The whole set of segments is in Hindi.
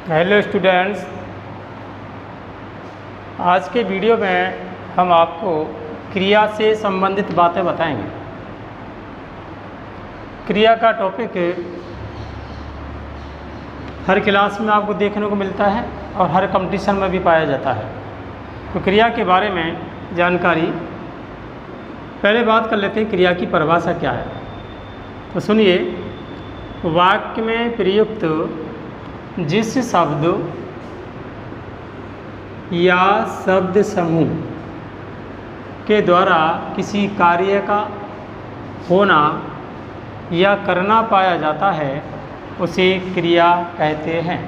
हेलो स्टूडेंट्स, आज के वीडियो में हम आपको क्रिया से संबंधित बातें बताएंगे। क्रिया का टॉपिक हर क्लास में आपको देखने को मिलता है और हर कंपटीशन में भी पाया जाता है। तो क्रिया के बारे में जानकारी पहले बात कर लेते हैं, क्रिया की परिभाषा क्या है। तो सुनिए, वाक्य में प्रयुक्त जिस शब्द या शब्द समूह के द्वारा किसी कार्य का होना या करना पाया जाता है उसे क्रिया कहते हैं।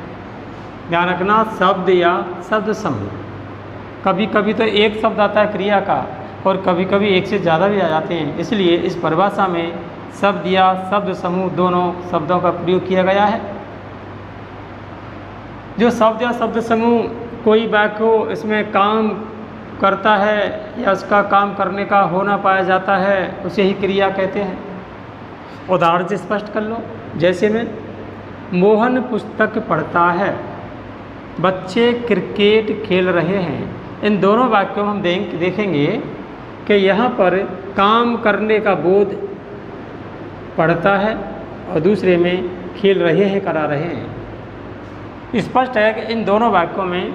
ध्यान रखना, शब्द या शब्द समूह। कभी कभी तो एक शब्द आता है क्रिया का और कभी कभी एक से ज़्यादा भी आ जाते हैं, इसलिए इस परिभाषा में शब्द या शब्द समूह दोनों शब्दों का प्रयोग किया गया है। जो शब्द या शब्द समूह कोई वाक्य हो, इसमें काम करता है या उसका काम करने का होना पाया जाता है, उसे ही क्रिया कहते हैं। उदाहरण से स्पष्ट कर लो, जैसे में मोहन पुस्तक पढ़ता है, बच्चे क्रिकेट खेल रहे हैं। इन दोनों वाक्यों में हम देखेंगे कि यहाँ पर काम करने का बोध पढ़ता है और दूसरे में खेल रहे हैं करा रहे हैं। स्पष्ट है कि इन दोनों वाक्यों में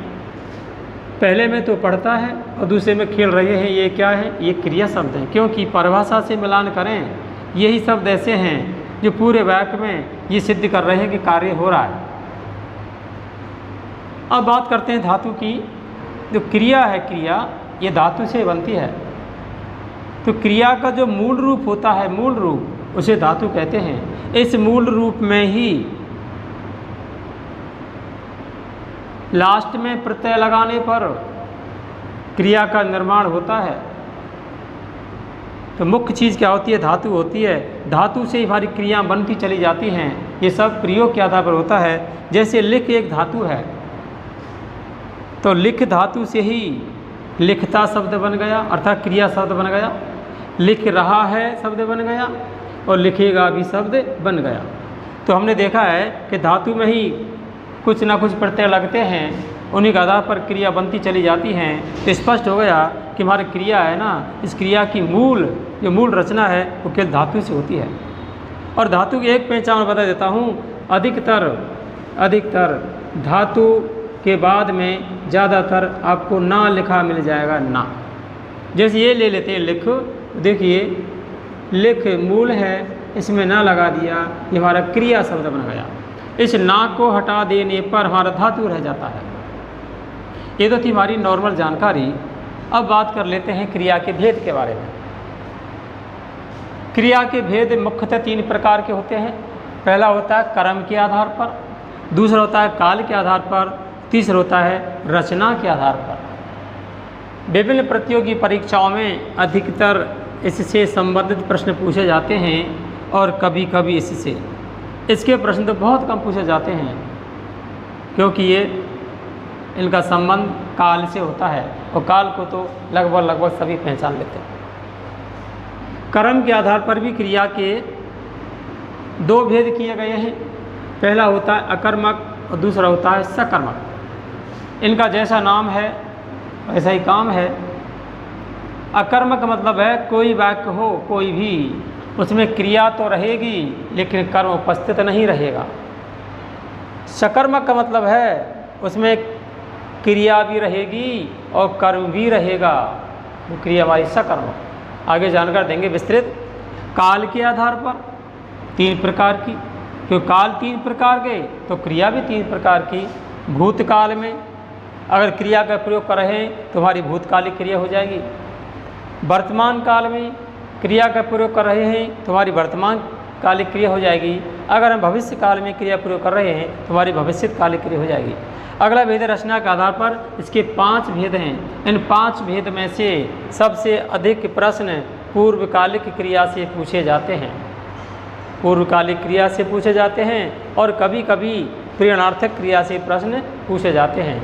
पहले में तो पढ़ता है और दूसरे में खेल रहे हैं, ये क्या है? ये क्रिया शब्द हैं, क्योंकि परिभाषा से मिलान करें यही शब्द ऐसे हैं जो पूरे वाक्य में ये सिद्ध कर रहे हैं कि कार्य हो रहा है। अब बात करते हैं धातु की। जो क्रिया है, क्रिया ये धातु से बनती है। तो क्रिया का जो मूल रूप होता है, मूल रूप, उसे धातु कहते हैं। इस मूल रूप में ही लास्ट में प्रत्यय लगाने पर क्रिया का निर्माण होता है। तो मुख्य चीज़ क्या होती है? धातु होती है। धातु से ही हमारी क्रियाएं बनती चली जाती हैं। ये सब प्रयोग के आधार पर होता है। जैसे लिख एक धातु है, तो लिख धातु से ही लिखता शब्द बन गया, अर्थात क्रिया शब्द बन गया। लिख रहा है शब्द बन गया और लिखेगा भी शब्द बन गया। तो हमने देखा है कि धातु में ही कुछ ना कुछ प्रत्यय लगते हैं, उन्हीं के आधार पर क्रिया बनती चली जाती हैं। तो स्पष्ट हो गया कि हमारी क्रिया है ना, इस क्रिया की जो मूल रचना है वो केवल धातु से होती है। और धातु की एक पहचान बता देता हूँ, अधिकतर धातु के बाद में ज़्यादातर आपको ना लिखा मिल जाएगा, ना। जैसे ये ले लेते हैं लिख, देखिए लिख मूल है, इसमें ना लगा दिया, ये हमारा क्रिया शब्द बन गया। इस ना को हटा देने पर हमारा धातु रह जाता है। ये तो थी हमारी नॉर्मल जानकारी। अब बात कर लेते हैं क्रिया के भेद के बारे में। क्रिया के भेद मुख्यतः 3 प्रकार के होते हैं। पहला होता है कर्म के आधार पर, दूसरा होता है काल के आधार पर, तीसरा होता है रचना के आधार पर। विभिन्न प्रतियोगी परीक्षाओं में अधिकतर इससे संबंधित प्रश्न पूछे जाते हैं और कभी कभी इसके प्रश्न तो बहुत कम पूछे जाते हैं, क्योंकि इनका संबंध काल से होता है और काल को तो लगभग सभी पहचान लेते हैं। कर्म के आधार पर भी क्रिया के 2 भेद किए गए हैं। पहला होता है अकर्मक और दूसरा होता है सकर्मक। इनका जैसा नाम है वैसा ही काम है। अकर्मक मतलब है कोई वाक्य हो, कोई भी, उसमें क्रिया तो रहेगी लेकिन कर्म उपस्थित नहीं रहेगा। सकर्मक का मतलब है उसमें क्रिया भी रहेगी और कर्म भी रहेगा, वो क्रिया हमारी सकर्मक। आगे जानकर देंगे विस्तृत। काल के आधार पर 3 प्रकार की, क्योंकि काल 3 प्रकार के तो क्रिया भी 3 प्रकार की। भूतकाल में अगर क्रिया का प्रयोग कर रहे हैं तो हमारी भूतकालिक क्रिया हो जाएगी। वर्तमान काल में क्रिया का प्रयोग कर रहे हैं तो हमारी वर्तमान कालिक क्रिया हो जाएगी। अगर हम भविष्य काल में क्रिया प्रयोग कर रहे हैं तो हमारी भविष्य कालिक क्रिया हो जाएगी। अगला भेद रचना के आधार पर। इसके 5 भेद हैं। इन 5 भेद में से सबसे अधिक प्रश्न पूर्वकालिक क्रिया से पूछे जाते हैं, पूर्वकालिक क्रिया से पूछे जाते हैं और कभी कभी प्रेरणार्थक क्रिया से प्रश्न पूछे जाते हैं।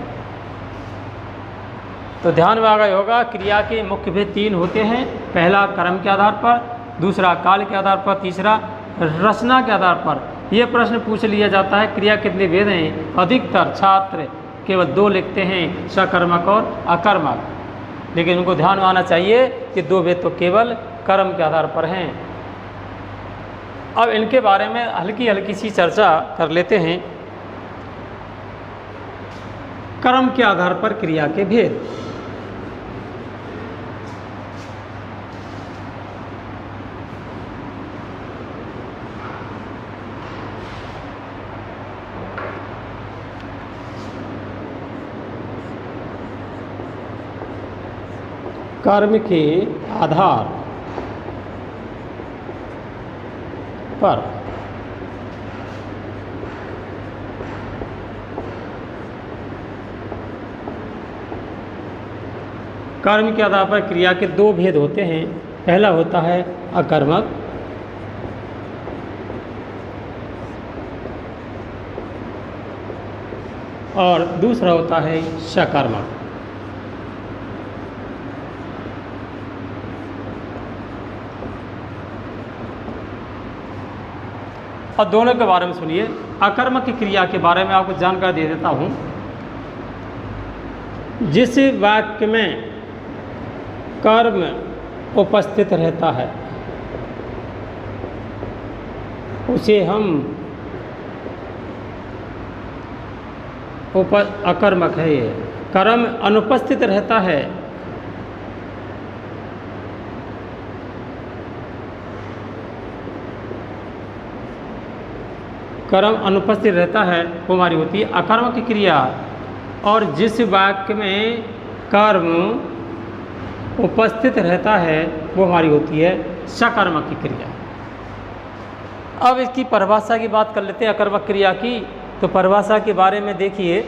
तो ध्यान में आ गया होगा, क्रिया के मुख्य भेद 3 होते हैं। पहला कर्म के आधार पर, दूसरा काल के आधार पर, तीसरा रचना के आधार पर। ये प्रश्न पूछ लिया जाता है क्रिया कितने भेद हैं, अधिकतर छात्र केवल 2 लिखते हैं, सकर्मक और अकर्मक। लेकिन उनको ध्यान में आना चाहिए कि 2 भेद तो केवल कर्म के आधार पर हैं। अब इनके बारे में हल्की हल्की सी चर्चा कर लेते हैं। कर्म के आधार पर क्रिया के भेद। कर्म के आधार पर कर्म के आधार पर क्रिया के 2 भेद होते हैं। पहला होता है अकर्मक और दूसरा होता है सकर्मक। और दोनों के बारे में सुनिए। अकर्मक की क्रिया के बारे में आपको जानकारी दे देता हूँ। जिस वाक्य में कर्म उपस्थित रहता है उसे हम अकर्मक है। ये कर्म अनुपस्थित रहता है कर्म अनुपस्थित रहता है वो हमारी होती है अकर्मक की क्रिया। और जिस वाक्य में कर्म उपस्थित रहता है वो हमारी होती है सकर्मक की क्रिया। अब इसकी परिभाषा की बात कर लेते हैं अकर्मक क्रिया की। तो परिभाषा के बारे में देखिए,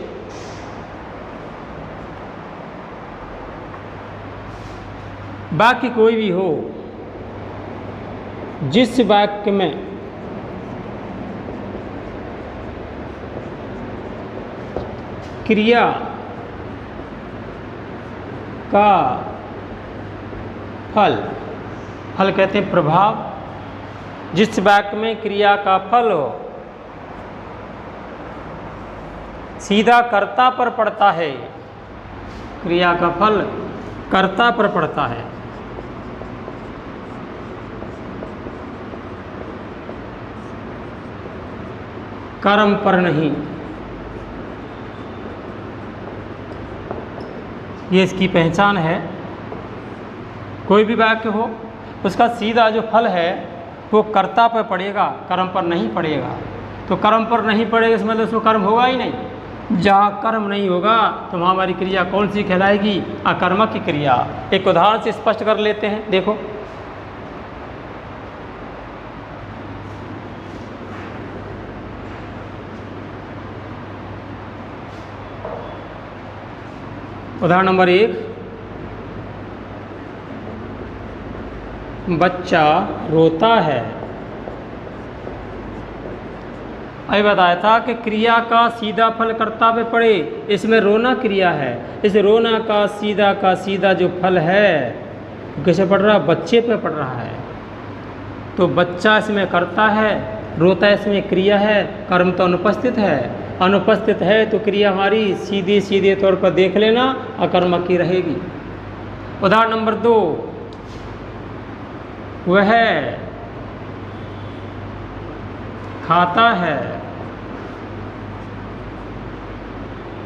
वाक्य कोई भी हो जिस वाक्य में क्रिया का फल कहते हैं प्रभाव, जिस वाक्य में क्रिया का फल हो सीधा कर्ता पर पड़ता है, क्रिया का फल कर्ता पर पड़ता है, कर्म पर नहीं, ये इसकी पहचान है। कोई भी वाक्य हो उसका सीधा जो फल है वो कर्ता पर पड़ेगा, कर्म पर नहीं पड़ेगा। तो कर्म पर नहीं पड़ेगा इसमें मतलब उसमें कर्म होगा ही नहीं। जहाँ कर्म नहीं होगा तो वहाँ हमारी क्रिया कौन सी कहलाएगी? अकर्मक की क्रिया। एक उदाहरण से स्पष्ट कर लेते हैं, देखो। उदाहरण नंबर 1, बच्चा रोता है। अभी बताया था कि क्रिया का सीधा फल कर्ता पे पड़े, इसमें रोना क्रिया है। इस रोना का सीधा जो फल है किसे पड़ रहा है? बच्चे पे पड़ रहा है। तो बच्चा इसमें कर्ता है, रोता इसमें क्रिया है, कर्म तो अनुपस्थित है। अनुपस्थित है तो क्रिया हमारी सीधे तौर पर देख लेना अकर्मक की रहेगी। उदाहरण नंबर 2, वह खाता है।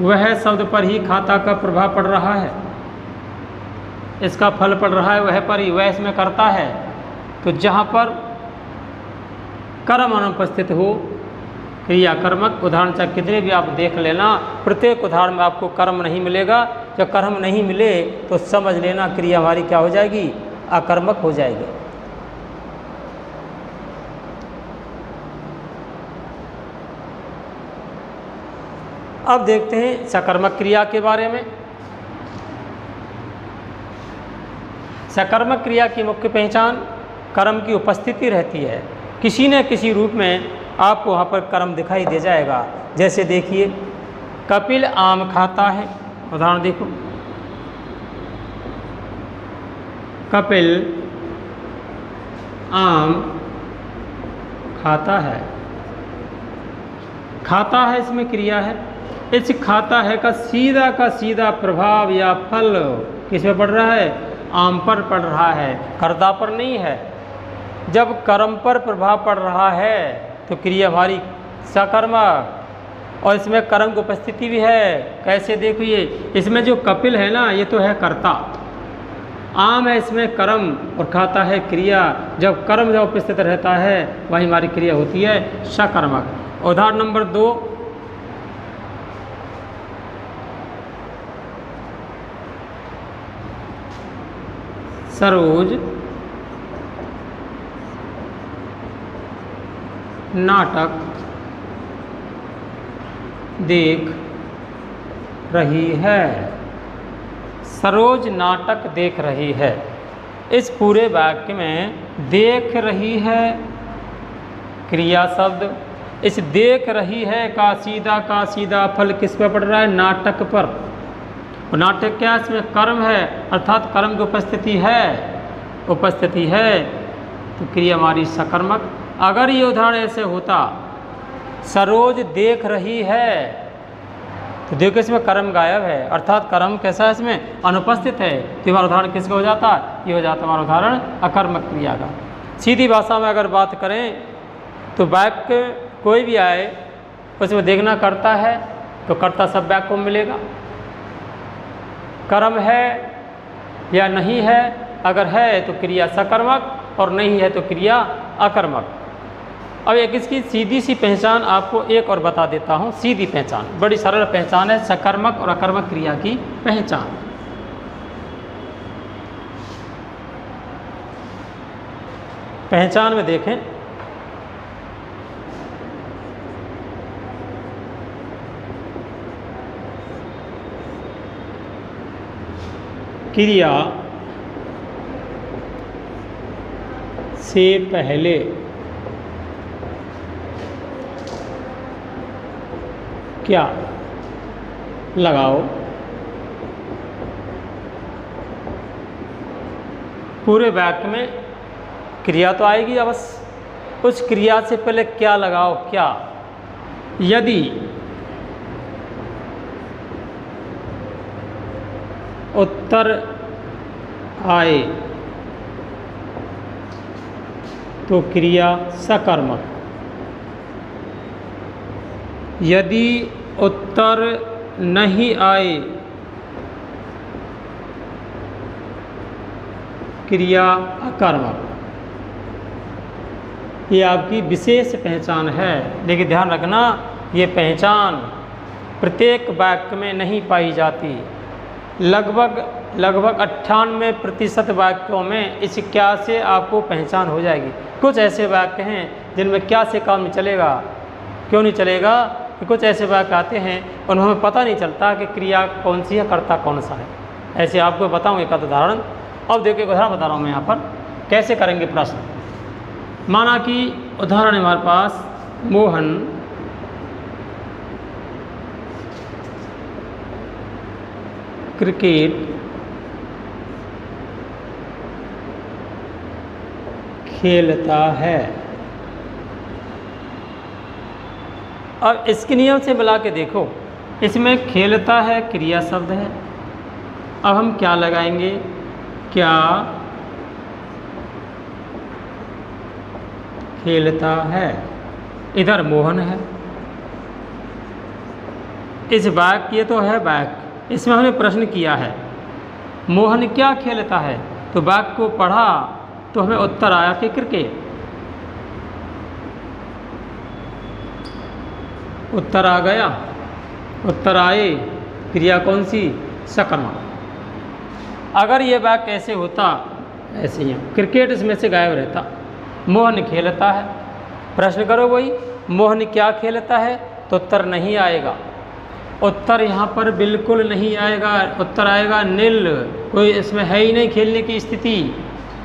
वह शब्द पर ही खाता का प्रभाव पड़ रहा है, इसका फल पड़ रहा है वह पर ही, वह इसमें करता है। तो जहाँ पर कर्म अनुपस्थित हो क्रिया कर्मक, उदाहरण चाहे कितने भी आप देख लेना, प्रत्येक उदाहरण में आपको कर्म नहीं मिलेगा। जब कर्म नहीं मिले तो समझ लेना क्रिया हमारी क्या हो जाएगी? अकर्मक हो जाएगी। अब देखते हैं सकर्मक क्रिया के बारे में। सकर्मक क्रिया की मुख्य पहचान कर्म की उपस्थिति रहती है, किसी न किसी रूप में आपको वहाँ पर कर्म दिखाई दे जाएगा। जैसे देखिए, कपिल आम खाता है। उदाहरण देखो, कपिल आम खाता है। खाता है इसमें क्रिया है। इस खाता है का सीधा प्रभाव या फल किस पे पड़ रहा है? आम पर पड़ रहा है, कर्ता पर नहीं है। जब कर्म पर प्रभाव पड़ रहा है तो क्रिया हमारी सकर्मक, और इसमें कर्म की उपस्थिति भी है। कैसे देखिए, इसमें जो कपिल है ना, ये तो है कर्ता, आम है इसमें कर्म, और खाता है क्रिया। जब कर्म जब उपस्थित रहता है वही हमारी क्रिया होती है सकर्मक। उदाहरण नंबर 2, सरोज नाटक देख रही है। सरोज नाटक देख रही है। इस पूरे वाक्य में देख रही है क्रिया शब्द, इस देख रही है का सीधा फल किस पर पड़ रहा है? नाटक पर। और नाटक क्या? इसमें कर्म है, अर्थात कर्म की उपस्थिति है तो क्रिया हमारी सकर्मक। अगर ये उदाहरण ऐसे होता, सरोज देख रही है, तो देखो इसमें कर्म गायब है, अर्थात कर्म कैसा है? इसमें अनुपस्थित है। तो हमारा उदाहरण किसका हो जाता? ये हो जाता हमारा उदाहरण अकर्मक क्रिया का। सीधी भाषा में अगर बात करें तो वाक्य कोई भी आए उसमें देखना करता है तो कर्ता सब वाक्य को मिलेगा। कर्म है या नहीं है, अगर है तो क्रिया सकर्मक और नहीं है तो क्रिया अकर्मक। अब एक इसकी सीधी सी पहचान आपको एक और बता देता हूँ। सीधी पहचान, बड़ी सरल पहचान है सकर्मक और अकर्मक क्रिया की पहचान। पहचान में देखें, क्रिया से पहले क्या लगाओ? पूरे वाक्य में क्रिया तो आएगी अवश्य, उस क्रिया से पहले क्या लगाओ? क्या? यदि उत्तर आए तो क्रिया सकर्मक, यदि उत्तर नहीं आए क्रिया अकर्मक। ये आपकी विशेष पहचान है, लेकिन ध्यान रखना ये पहचान प्रत्येक वाक्य में नहीं पाई जाती। लगभग 98% वाक्यों में इस क्या से आपको पहचान हो जाएगी। कुछ ऐसे वाक्य हैं जिनमें क्या से काम नहीं चलेगा। क्यों नहीं चलेगा? कि कुछ ऐसे वाक्य आते हैं उनमें पता नहीं चलता कि क्रिया कौन सी है, कर्ता कौन सा है। ऐसे आपको बताऊँ एक उदाहरण। अब देखिए उदाहरण बता रहा हूँ मैं यहाँ पर, कैसे करेंगे प्रश्न। माना कि उदाहरण है हमारे पास, मोहन क्रिकेट खेलता है। अब इसके नियम से मिला के देखो, इसमें खेलता है क्रिया शब्द है। अब हम क्या लगाएंगे? क्या खेलता है। इधर मोहन है। इस वाक्य, ये तो है वाक्य, इसमें हमने प्रश्न किया है मोहन क्या खेलता है, तो वाक्य को पढ़ा तो हमें उत्तर आया कि क्रिकेट। उत्तर आ गया, उत्तर आए, क्रिया कौन सी? सकर्मक। अगर ये वाक्य ऐसे होता, ऐसे ही क्रिकेट इसमें से गायब रहता, मोहन खेलता है। प्रश्न करो वही, मोहन क्या खेलता है, तो उत्तर नहीं आएगा। उत्तर यहाँ पर बिल्कुल नहीं आएगा, उत्तर आएगा नील, कोई इसमें है ही नहीं खेलने की स्थिति।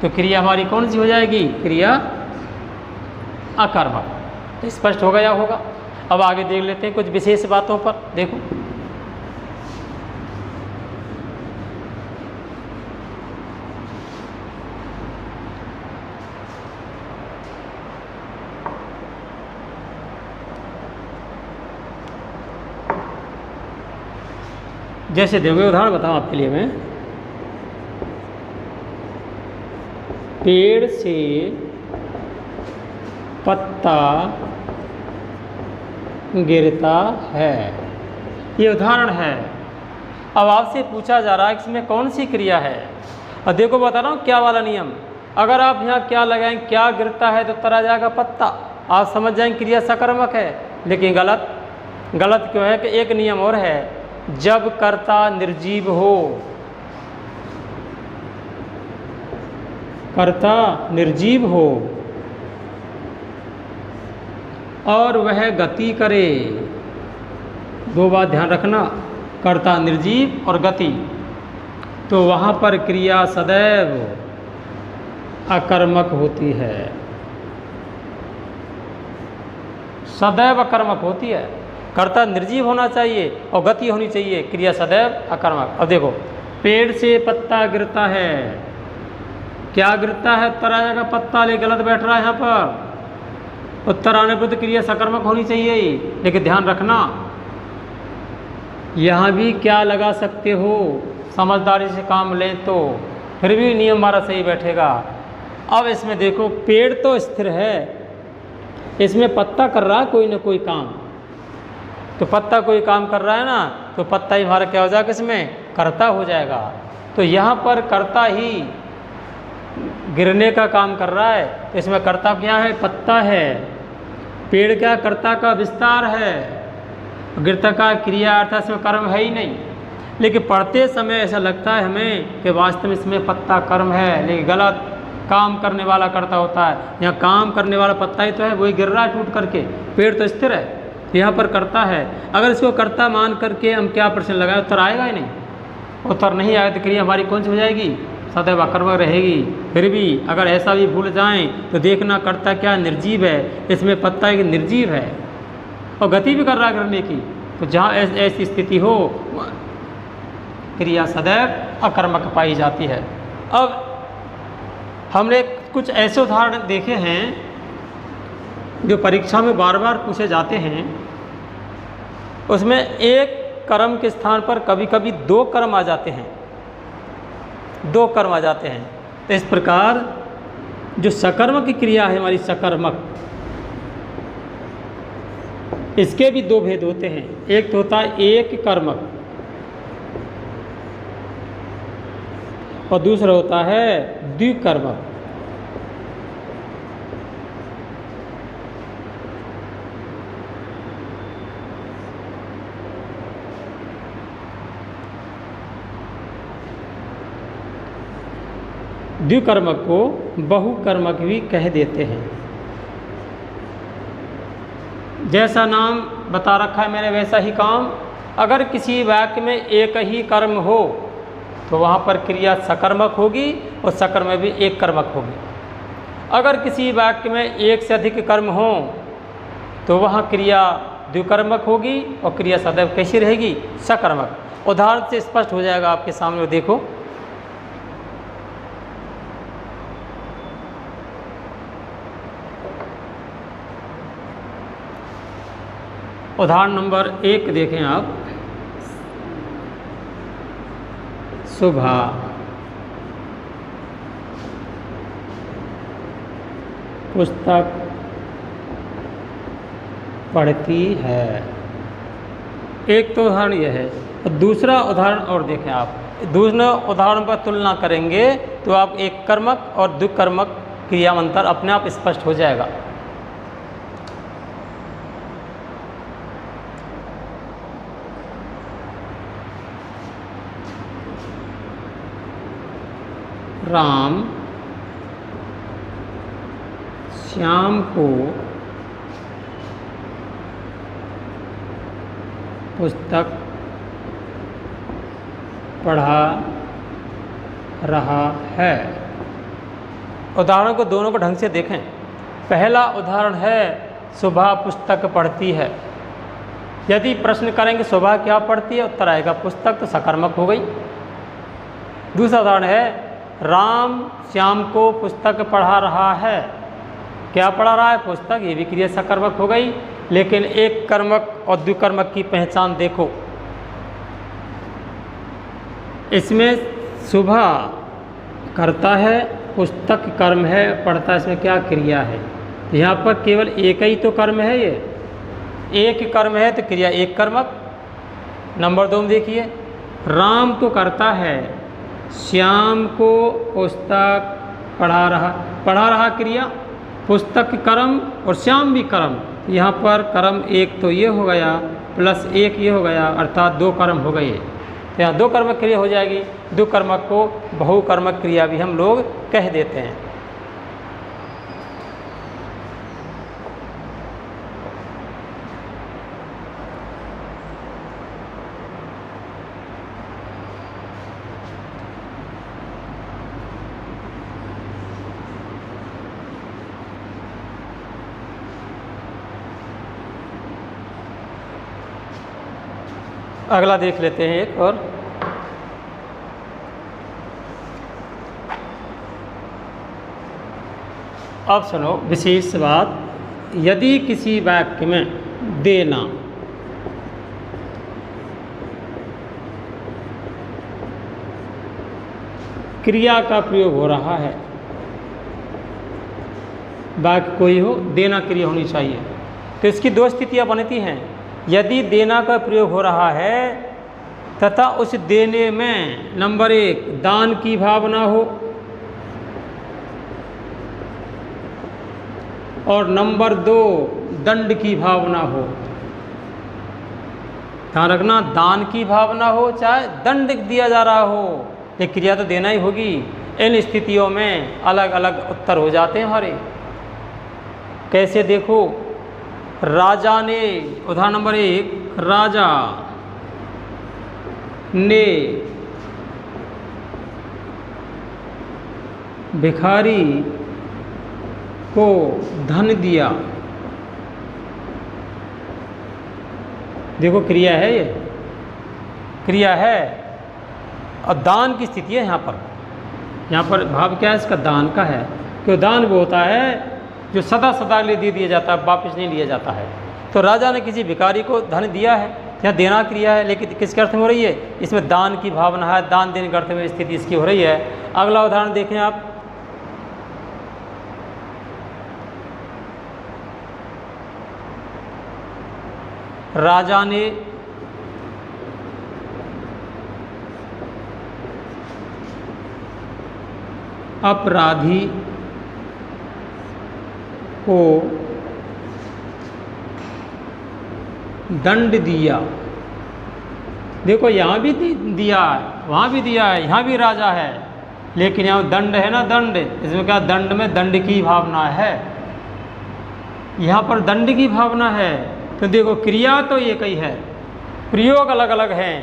तो क्रिया हमारी कौन सी हो जाएगी? क्रिया अकर्मक। स्पष्ट हो गया होगा। अब आगे देख लेते हैं कुछ विशेष बातों पर। देखो, जैसे देखो उदाहरण बताऊँ आपके लिए मैं, पेड़ से पत्ता गिरता है, ये उदाहरण है। अब आपसे पूछा जा रहा है कि इसमें कौन सी क्रिया है। और देखो बता रहा हूँ क्या वाला नियम, अगर आप यहाँ क्या लगाएं, क्या गिरता है तो उत्तर आ जाएगा पत्ता, आप समझ जाएंगे क्रिया सकर्मक है। लेकिन गलत, गलत क्यों है कि एक नियम और है, जब कर्ता निर्जीव हो, कर्ता निर्जीव हो और वह गति करे, दो बात ध्यान रखना, कर्ता निर्जीव और गति, तो वहाँ पर क्रिया सदैव अकर्मक होती है, सदैव अकर्मक होती है। कर्ता निर्जीव होना चाहिए और गति होनी चाहिए, क्रिया सदैव अकर्मक। अब देखो, पेड़ से पत्ता गिरता है, क्या गिरता है, उत्तर आ जाएगा पत्ता, लेकिन गलत बैठ रहा है यहाँ पर। उत्तर आने पर तो क्रिया सकर्मक होनी चाहिए ही, लेकिन ध्यान रखना यहाँ भी क्या लगा सकते हो, समझदारी से काम लें तो फिर भी नियम हमारा सही बैठेगा। अब इसमें देखो, पेड़ तो स्थिर है, इसमें पत्ता कर रहा है कोई ना कोई काम, तो पत्ता कोई काम कर रहा है ना, तो पत्ता ही हमारा क्या हो जाएगा, इसमें कर्ता हो जाएगा। तो यहाँ पर कर्ता ही गिरने का काम कर रहा है, तो इसमें कर्ता क्या है, पत्ता है। पेड़ क्या, कर्ता का विस्तार है, गिरता का क्रिया अर्थात इसमें कर्म है ही नहीं। लेकिन पढ़ते समय ऐसा लगता है हमें कि वास्तव में इसमें पत्ता कर्म है, लेकिन गलत, काम करने वाला कर्ता होता है। यहाँ काम करने वाला पत्ता ही तो है, वही गिर रहा है टूट करके, पेड़ तो स्थिर है, यहाँ पर कर्ता है। अगर इसको कर्ता मान करके हम क्या प्रश्न लगाए, उत्तर आएगा ही नहीं। उत्तर नहीं आए तो क्रिया हमारी कौन सी हो जाएगी, सदैव अकर्मक रहेगी। फिर भी अगर ऐसा भी भूल जाएं तो देखना कर्ता क्या निर्जीव है, इसमें पत्ता एक निर्जीव है और गति भी कर रहा है करने की, तो जहाँ ऐसी स्थिति हो क्रिया सदैव अकर्मक पाई जाती है। अब हमने कुछ ऐसे उदाहरण देखे हैं जो परीक्षा में बार बार पूछे जाते हैं, उसमें एक कर्म के स्थान पर कभी कभी दो कर्म आ जाते हैं, दो कर्म आ जाते हैं। तो इस प्रकार जो सकर्मक की क्रिया है हमारी, सकर्मक, इसके भी दो भेद होते हैं। एक तो होता है एक कर्मक और दूसरा होता है द्विकर्मक। द्विकर्मक को बहुकर्मक भी कह देते हैं। जैसा नाम बता रखा है मैंने वैसा ही काम। अगर किसी वाक्य में एक ही कर्म हो तो वहाँ पर क्रिया सकर्मक होगी और सकर्म में भी एक कर्मक होगी। अगर किसी वाक्य में एक से अधिक कर्म हो तो वहाँ क्रिया द्विकर्मक होगी और क्रिया सदैव कैसी रहेगी, सकर्मक। उदाहरण से स्पष्ट हो जाएगा आपके सामने, देखो उदाहरण नंबर 1 देखें आप। सुबह पुस्तक पढ़ती है, एक तो उदाहरण यह है। और दूसरा उदाहरण और देखें आप, दूसरे उदाहरण पर तुलना करेंगे तो आप एक कर्मक और द्विकर्मक क्रिया में अंतर अपने आप स्पष्ट हो जाएगा। राम श्याम को पुस्तक पढ़ा रहा है। उदाहरण को दोनों को ढंग से देखें। पहला उदाहरण है सुबह पुस्तक पढ़ती है। यदि प्रश्न करेंगे सुबह क्या पढ़ती है, उत्तर आएगा पुस्तक, तो सकर्मक हो गई। दूसरा उदाहरण है राम श्याम को पुस्तक पढ़ा रहा है। क्या पढ़ा रहा है, पुस्तक, ये भी क्रिया सकर्मक हो गई। लेकिन एक कर्मक और द्विकर्मक की पहचान देखो। इसमें सुबह करता है, पुस्तक कर्म है, पढ़ता है, इसमें क्या क्रिया है? यहाँ पर केवल एक ही तो कर्म है, ये एक कर्म है तो क्रिया एक कर्मक। नंबर 2 में देखिए, राम तो करता है, श्याम को पुस्तक पढ़ा रहा क्रिया, पुस्तक कर्म और श्याम भी कर्म। यहाँ पर कर्म एक तो ये हो गया प्लस एक ये हो गया, अर्थात 2 कर्म हो गए। तो यहाँ 2 कर्मक क्रिया हो जाएगी। 2 कर्मक को बहुकर्मक क्रिया भी हम लोग कह देते हैं। अगला देख लेते हैं एक और। अब सुनो विशेष बात, यदि किसी वाक्य में देना क्रिया का प्रयोग हो रहा है, वाक्य कोई हो, देना क्रिया होनी चाहिए, तो इसकी 2 स्थितियां बनती हैं। यदि देना का प्रयोग हो रहा है तथा उस देने में नंबर 1 दान की भावना हो और नंबर 2 दंड की भावना हो। ध्यान रखना, दान की भावना हो चाहे दंड दिया जा रहा हो, ये क्रिया तो देना ही होगी। इन स्थितियों में अलग अलग उत्तर हो जाते हैं हमारे। कैसे देखो, राजा ने, उदाहरण नंबर 1, राजा ने भिखारी को धन दिया। देखो क्रिया है, ये क्रिया है और दान की स्थिति है। यहाँ पर भाव क्या है इसका? दान का है। क्यों? दान वो होता है जो सदा सदा के लिए दे दिया जाता है, वापस नहीं लिया जाता है। तो राजा ने किसी भिखारी को धन दिया है, यहाँ देना क्रिया है, लेकिन किसके अर्थ में हो रही है? इसमें दान की भावना है, दान देने के अर्थ में स्थिति इसकी हो रही है। अगला उदाहरण देखें आप, राजा ने अपराधी को दंड दिया। देखो यहाँ भी दिया है, वहाँ भी दिया है, यहाँ भी राजा है, लेकिन यहाँ दंड है ना, दंड, इसमें क्या? दंड में दंड की भावना है, यहाँ पर दंड की भावना है। तो देखो क्रिया तो एक ही है, प्रयोग अलग अलग हैं,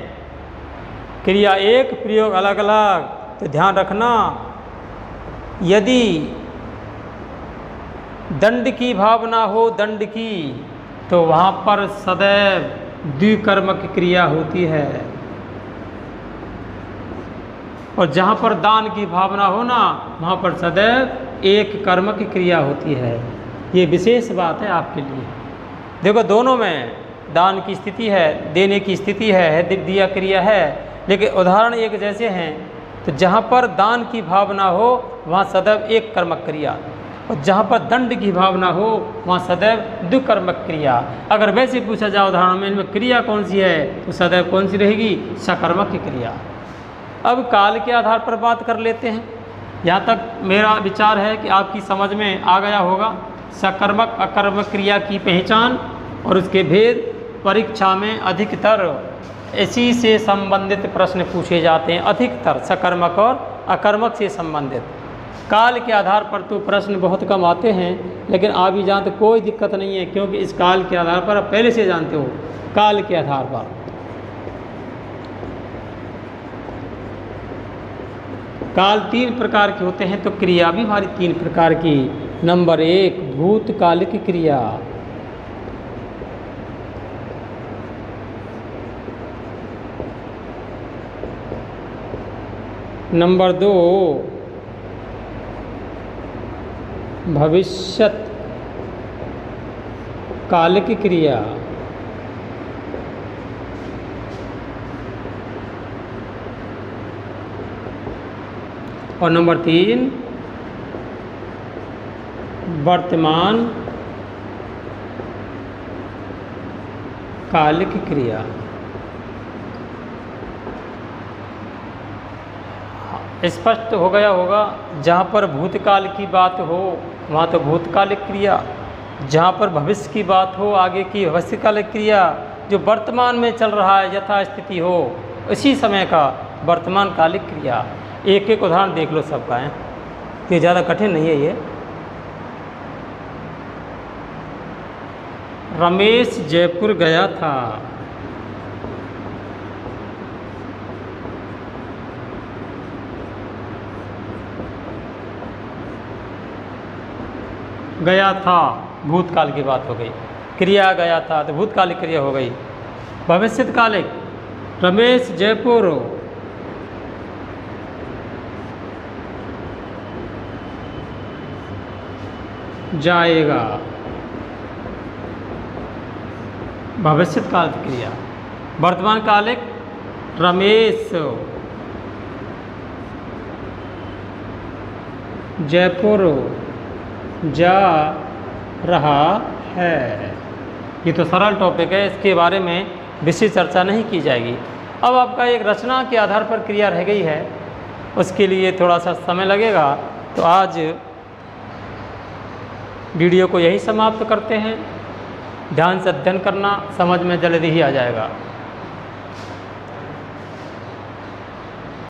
क्रिया एक, प्रयोग अलग अलग। तो ध्यान रखना, यदि दंड की भावना हो, दंड की, तो वहाँ पर सदैव द्विकर्मक क्रिया होती है, और जहाँ पर दान की भावना हो ना, वहाँ पर सदैव एक कर्मक क्रिया होती है। ये विशेष बात है आपके लिए। देखो दोनों में दान की स्थिति है, देने की स्थिति है, दिया क्रिया है, लेकिन उदाहरण एक जैसे हैं। तो जहाँ पर दान की भावना हो वहाँ सदैव एक कर्मक क्रिया, और जहाँ पर दंड की भावना हो वहाँ सदैव द्विकर्मक क्रिया। अगर वैसे पूछा जाए उदाहरण में इनमें क्रिया कौन सी है, तो सदैव कौन सी रहेगी? सकर्मक क्रिया। अब काल के आधार पर बात कर लेते हैं। यहाँ तक मेरा विचार है कि आपकी समझ में आ गया होगा सकर्मक अकर्मक क्रिया की पहचान और उसके भेद। परीक्षा में अधिकतर इसी से संबंधित प्रश्न पूछे जाते हैं, अधिकतर सकर्मक और अकर्मक से संबंधित। काल के आधार पर तो प्रश्न बहुत कम आते हैं, लेकिन आ भी जान तो कोई दिक्कत नहीं है, क्योंकि इस काल के आधार पर आप पहले से जानते हो। काल के आधार पर काल 3 प्रकार के होते हैं, तो क्रिया भी हमारी 3 प्रकार की। नंबर 1 भूतकालिक क्रिया, नंबर 2 भविष्यत कालिक क्रिया, और नंबर 3 वर्तमान कालिक क्रिया। स्पष्ट हो गया होगा, जहाँ पर भूतकाल की बात हो वहाँ तो भूतकालिक क्रिया, जहाँ पर भविष्य की बात हो आगे की भविष्यकालिक क्रिया, जो वर्तमान में चल रहा है यथास्थिति हो इसी समय का वर्तमान कालिक क्रिया। एक एक उदाहरण देख लो सबका है, ये ज़्यादा कठिन नहीं है। ये रमेश जयपुर गया था। गया था भूतकाल की बात हो गई, क्रिया गया था तो भूतकालिक क्रिया हो गई। भविष्यकालिक रमेश जयपुर जाएगा, भविष्यकाल की क्रिया। वर्तमान कालिक रमेश जयपुर जा रहा है। ये तो सरल टॉपिक है, इसके बारे में विशेष चर्चा नहीं की जाएगी। अब आपका एक रचना के आधार पर क्रिया रह गई है, उसके लिए थोड़ा सा समय लगेगा। तो आज वीडियो को यही समाप्त करते हैं। ध्यान से अध्ययन करना, समझ में जल्दी ही आ जाएगा।